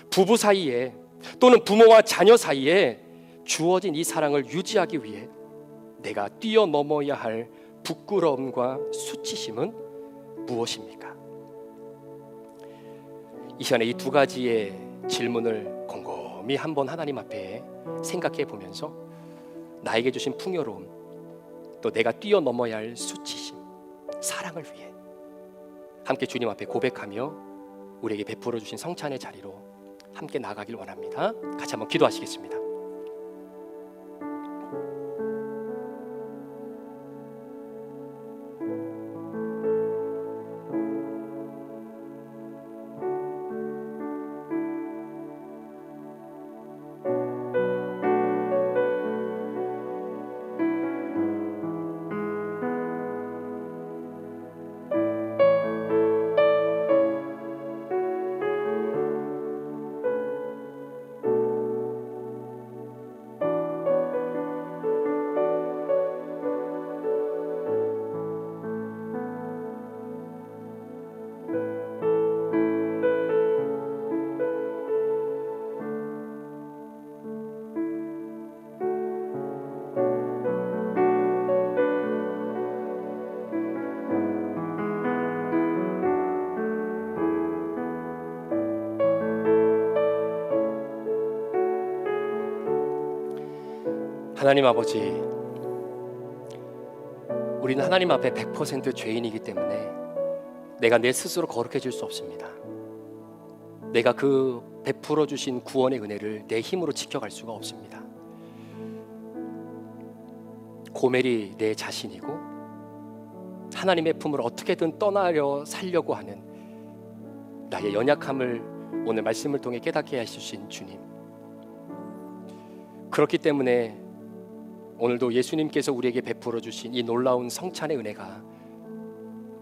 부부 사이에 또는 부모와 자녀 사이에 주어진 이 사랑을 유지하기 위해 내가 뛰어넘어야 할 부끄러움과 수치심은 무엇입니까? 이 시간에 이 두 가지의 질문을 곰곰이 한번 하나님 앞에 생각해 보면서 나에게 주신 풍요로움, 또 내가 뛰어넘어야 할 수치심, 사랑을 위해 함께 주님 앞에 고백하며 우리에게 베풀어 주신 성찬의 자리로 함께 나가길 원합니다. 같이 한번 기도하시겠습니다. 하나님 아버지, 우리는 하나님 앞에 100% 죄인이기 때문에 내가 내 스스로 거룩해질 수 없습니다. 내가 그 베풀어 주신 구원의 은혜를 내 힘으로 지켜갈 수가 없습니다. 고멜이 내 자신이고 하나님의 품을 어떻게든 떠나려 살려고 하는 나의 연약함을 오늘 말씀을 통해 깨닫게 해주신 주님, 그렇기 때문에 오늘도 예수님께서 우리에게 베풀어 주신 이 놀라운 성찬의 은혜가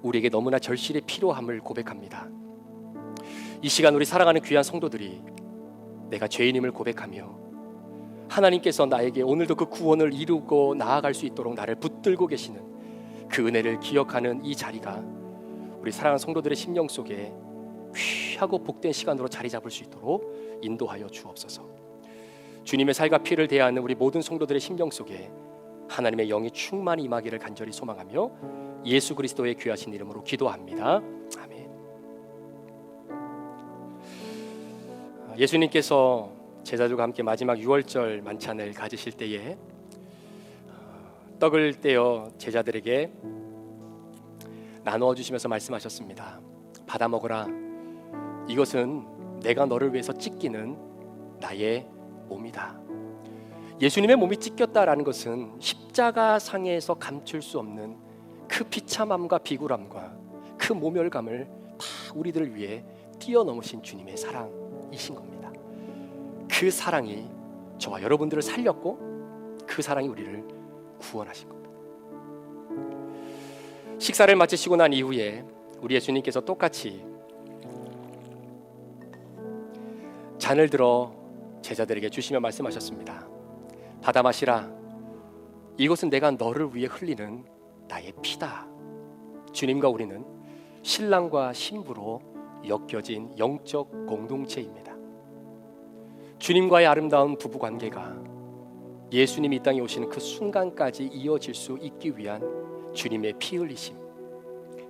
우리에게 너무나 절실히 필요함을 고백합니다. 이 시간 우리 사랑하는 귀한 성도들이 내가 죄인임을 고백하며 하나님께서 나에게 오늘도 그 구원을 이루고 나아갈 수 있도록 나를 붙들고 계시는 그 은혜를 기억하는 이 자리가 우리 사랑하는 성도들의 심령 속에 귀하고 복된 시간으로 자리 잡을 수 있도록 인도하여 주옵소서. 주님의 살과 피를 대하는 우리 모든 성도들의 심령 속에 하나님의 영이 충만히 임하기를 간절히 소망하며 예수 그리스도의 귀하신 이름으로 기도합니다. 아멘. 예수님께서 제자들과 함께 마지막 유월절 만찬을 가지실 때에 떡을 떼어 제자들에게 나누어 주시면서 말씀하셨습니다. 받아 먹으라. 이것은 내가 너를 위해서 찢기는 나의 몸이다. 예수님의 몸이 찢겼다라는 것은 십자가 상에서 감출 수 없는 그 비참함과 비굴함과 그 모멸감을 다 우리들을 위해 뛰어넘으신 주님의 사랑이신 겁니다. 그 사랑이 저와 여러분들을 살렸고 그 사랑이 우리를 구원하신 겁니다. 식사를 마치시고 난 이후에 우리 예수님께서 똑같이 잔을 들어 제자들에게 주시며 말씀하셨습니다. 받아 마시라. 이것은 내가 너를 위해 흘리는 나의 피다. 주님과 우리는 신랑과 신부로 엮여진 영적 공동체입니다. 주님과의 아름다운 부부관계가 예수님이 이 땅에 오시는 그 순간까지 이어질 수 있기 위한 주님의 피 흘리심,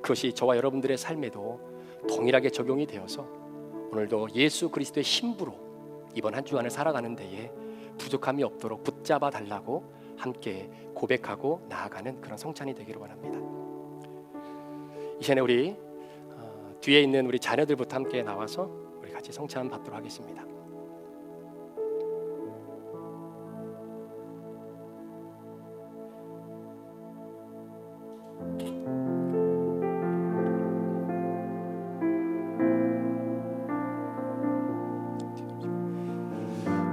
그것이 저와 여러분들의 삶에도 동일하게 적용이 되어서 오늘도 예수 그리스도의 신부로 이번 한 주간을 살아가는 데에 부족함이 없도록 붙잡아 달라고 함께 고백하고 나아가는 그런 성찬이 되기를 원합니다. 이 시간에 우리 뒤에 있는 우리 자녀들부터 함께 나와서 우리 같이 성찬 받도록 하겠습니다.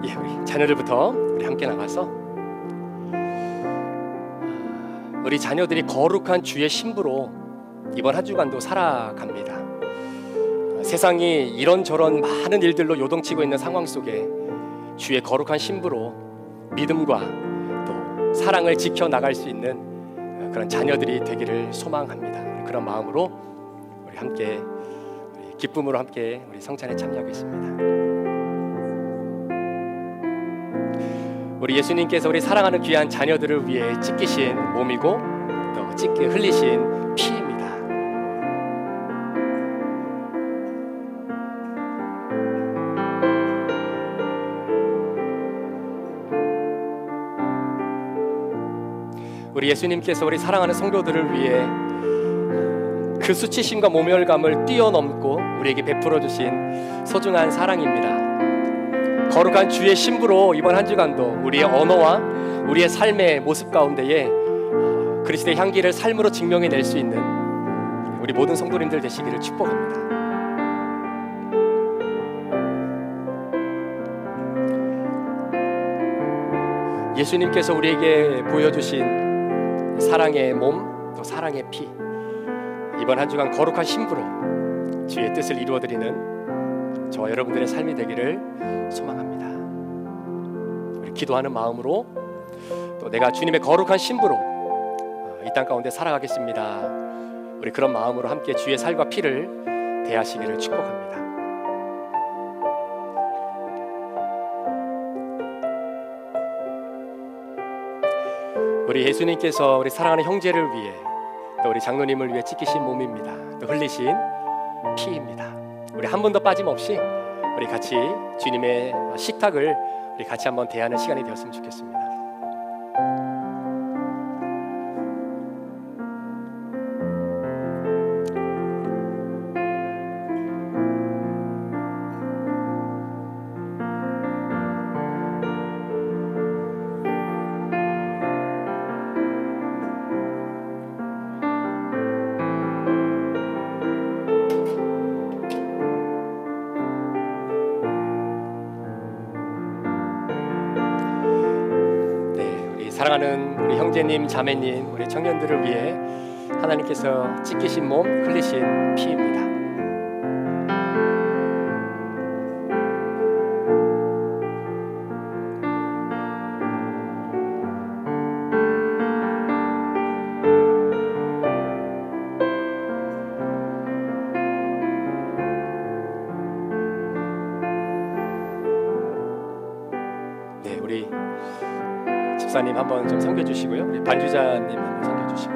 예, 우리 자녀들부터 우리 함께 나가서 우리 자녀들이 거룩한 주의 신부로 이번 한 주간도 살아갑니다. 세상이 이런저런 많은 일들로 요동치고 있는 상황 속에 주의 거룩한 신부로 믿음과 또 사랑을 지켜나갈 수 있는 그런 자녀들이 되기를 소망합니다. 그런 마음으로 우리 함께 우리 기쁨으로 함께 우리 성찬에 참여하겠습니다. 우리 예수님께서 우리 사랑하는 귀한 자녀들을 위해 찢기신 몸이고 또 찢게 흘리신 피입니다. 우리 예수님께서 우리 사랑하는 성도들을 위해 그 수치심과 모멸감을 뛰어넘고 우리에게 베풀어 주신 소중한 사랑입니다. 거룩한 주의 신부로 이번 한 주간도 우리의 언어와 우리의 삶의 모습 가운데에 그리스도의 향기를 삶으로 증명해낼 수 있는 우리 모든 성도님들 되시기를 축복합니다. 예수님께서 우리에게 보여주신 사랑의 몸, 또 사랑의 피, 이번 한 주간 거룩한 신부로 주의 뜻을 이루어드리는 저와 여러분들의 삶이 되기를 소망합니다. 우리 기도하는 마음으로 또 내가 주님의 거룩한 신부로 이 땅 가운데 살아가겠습니다. 우리 그런 마음으로 함께 주의 살과 피를 대하시기를 축복합니다. 우리 예수님께서 우리 사랑하는 형제를 위해 또 우리 장로님을 위해 찢기신 몸입니다. 또 흘리신 피입니다. 우리 한 번도 빠짐없이 우리 같이 주님의 식탁을 우리 같이 한번 대하는 시간이 되었으면 좋겠습니다. 사랑하는 우리 형제님, 자매님, 우리 청년들을 위해 하나님께서 찢기신 몸, 흘리신 피입니다. 네, 우리 집사님 한번 좀 섬겨주시고요. 우리 반주자님 한번 섬겨주시고.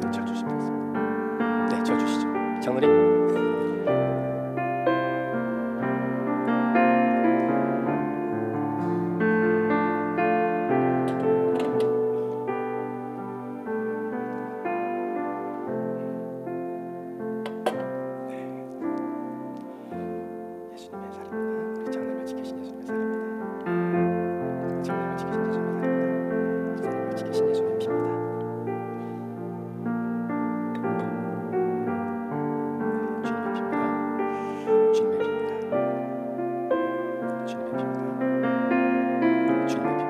네, 쳐주시면 되겠습니다. 네, 쳐주시죠. 장로님. 예수님의 살입니다. 우리 장로님을 지키신 예수님의 살입니다. 장로님을 지키신 예수님의 살입니다. 장로님을 지키신 예수님의 피입니다. 주님의 피입니다. 주님의 피입니다. 주님의 피입니다. 주님의 피입니다.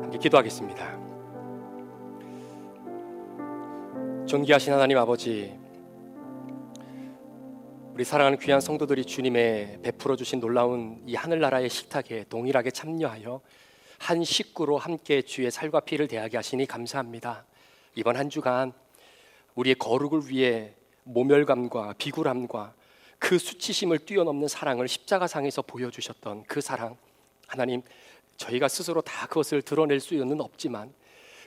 함께 기도하겠습니다. 존귀하신 하나님 아버지, 우리 사랑하는 귀한 성도들이 주님의 베풀어 주신 놀라운 이 하늘나라의 식탁에 동일하게 참여하여 한 식구로 함께 주의 살과 피를 대하게 하시니 감사합니다. 이번 한 주간 우리의 거룩을 위해 모멸감과 비굴함과 그 수치심을 뛰어넘는 사랑을 십자가상에서 보여주셨던 그 사랑, 하나님, 저희가 스스로 다 그것을 드러낼 수는 없지만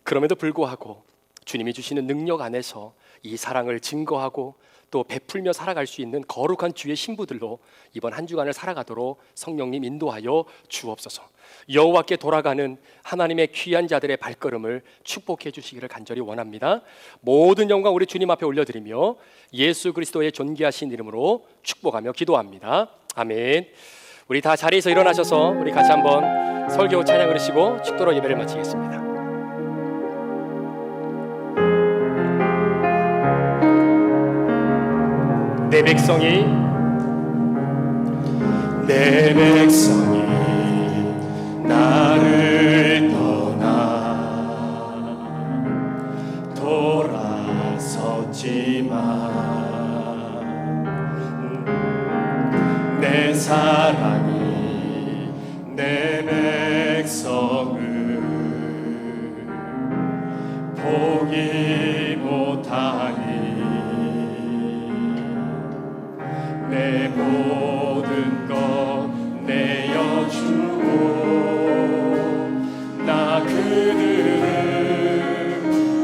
그럼에도 불구하고 주님이 주시는 능력 안에서 이 사랑을 증거하고 또 베풀며 살아갈 수 있는 거룩한 주의 신부들로 이번 한 주간을 살아가도록 성령님 인도하여 주옵소서. 여호와께 돌아가는 하나님의 귀한 자들의 발걸음을 축복해 주시기를 간절히 원합니다. 모든 영광 우리 주님 앞에 올려드리며 예수 그리스도의 존귀하신 이름으로 축복하며 기도합니다. 아멘. 우리 다 자리에서 일어나셔서 우리 같이 한번 설교 찬양을 하시고 축도로 예배를 마치겠습니다. 내 백성이 나를 떠나 돌아섰지만 내 사랑이 내 백성을 포기 못하니 내 모든 것 내어주고 나 그들을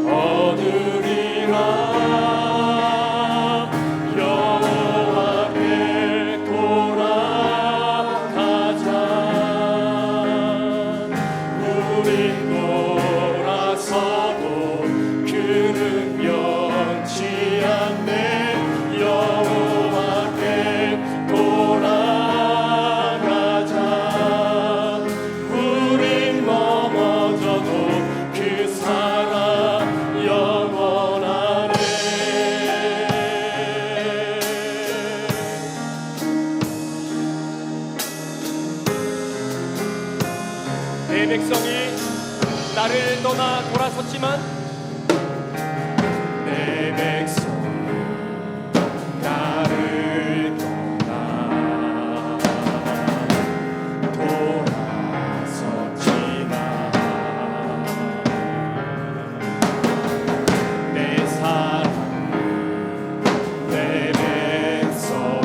얻으리라. 여호와께 돌아가자. 우린 돌아서도 그는 변치 않네. 내 백성이 나를 떠나 돌아섰지만 내 백성이 나를 떠나 돌아섰지만 내 사랑 내 백성을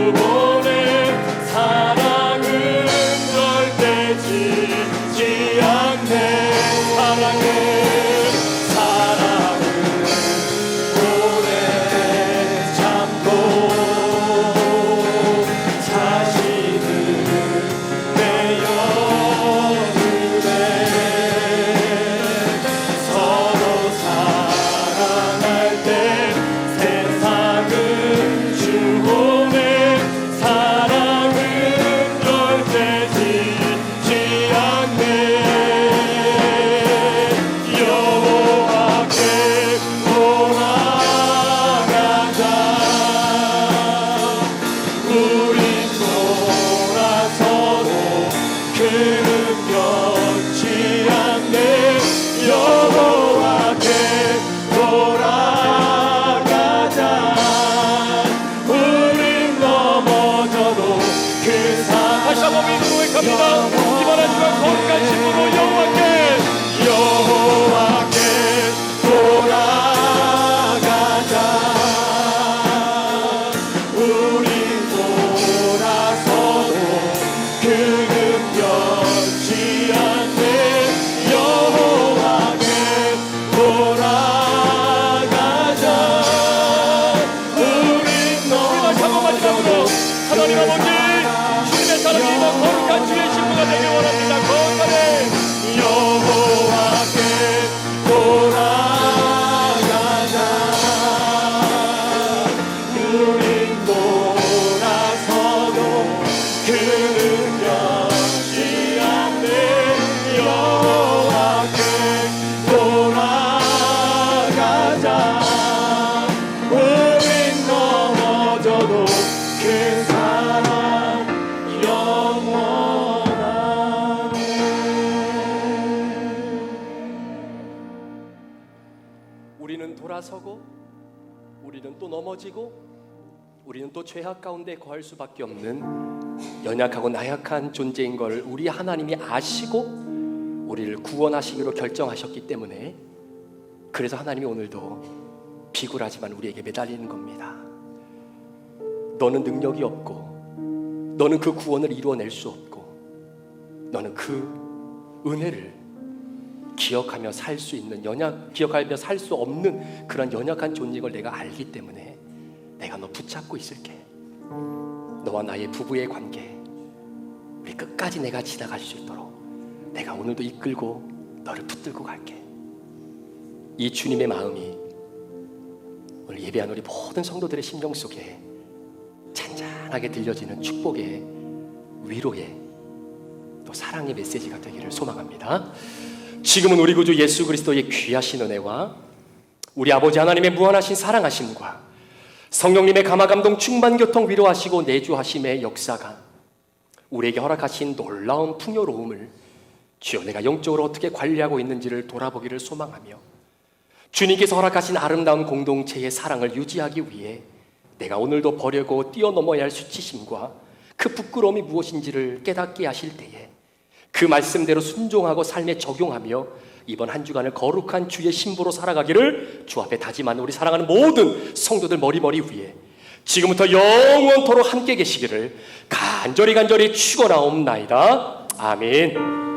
주보내 사랑은 절대 지지 않네. 사랑은 오래 참고 자신을 내어주네. 서로 사랑할 때 세상은 주보내 사랑은 절대 지지 않네. 여호와께 돌아가자. 우리 돌아서도 그는 변치 않네. 여호와께 돌아가자. 우린 넘어져도 그 다시 한번 믿음으로 고백합니다. 이번 한 주간 거룩한 신부로 여호와께 돌아가자. 우린 돌아서도 그는 변치 않네. 여호와께 돌아가자. 우린 다시 한번 마지막으로 하나님 아버지 주님의 사랑이 이번 거룩한 주의 신부가 되길 원합니다. 거룩하네. 여호와께 돌아가자. 우린 돌아서도 그는 변치 않네. 여호와께 돌아가자. 우린 넘어져도 그 사랑 영원하네. 우리는 돌아서고 우리는 또 넘어지고 우리는 또 죄악 가운데 거할 수밖에 없는 연약하고 나약한 존재인 걸 우리 하나님이 아시고 우리를 구원하시기로 결정하셨기 때문에 그래서 하나님이 오늘도 비굴하지만 우리에게 매달리는 겁니다. 너는 능력이 없고 너는 그 구원을 이루어낼 수 없고 너는 그 은혜를 기억하며 살 수 있는 기억하며 살 수 없는 그런 연약한 존재인 걸 내가 알기 때문에 내가 너 붙잡고 있을게. 너와 나의 부부의 관계 우리 끝까지 내가 지나갈 수 있도록 내가 오늘도 이끌고 너를 붙들고 갈게. 이 주님의 마음이 오늘 예배한 우리 모든 성도들의 심령 속에 잔잔하게 들려지는 축복의 위로의 또 사랑의 메시지가 되기를 소망합니다. 지금은 우리 구주 예수 그리스도의 귀하신 은혜와 우리 아버지 하나님의 무한하신 사랑하심과 성령님의 감화감동 충만교통 위로하시고 내주하심의 역사가 우리에게 허락하신 놀라운 풍요로움을 주여 내가 영적으로 어떻게 관리하고 있는지를 돌아보기를 소망하며 주님께서 허락하신 아름다운 공동체의 사랑을 유지하기 위해 내가 오늘도 버리고 뛰어넘어야 할 수치심과 그 부끄러움이 무엇인지를 깨닫게 하실 때에 그 말씀대로 순종하고 삶에 적용하며 이번 한 주간을 거룩한 주의 신부로 살아가기를 주 앞에 다짐하는 우리 사랑하는 모든 성도들 머리머리 위에 지금부터 영원토록 함께 계시기를 간절히 축원하옵나이다. 아멘.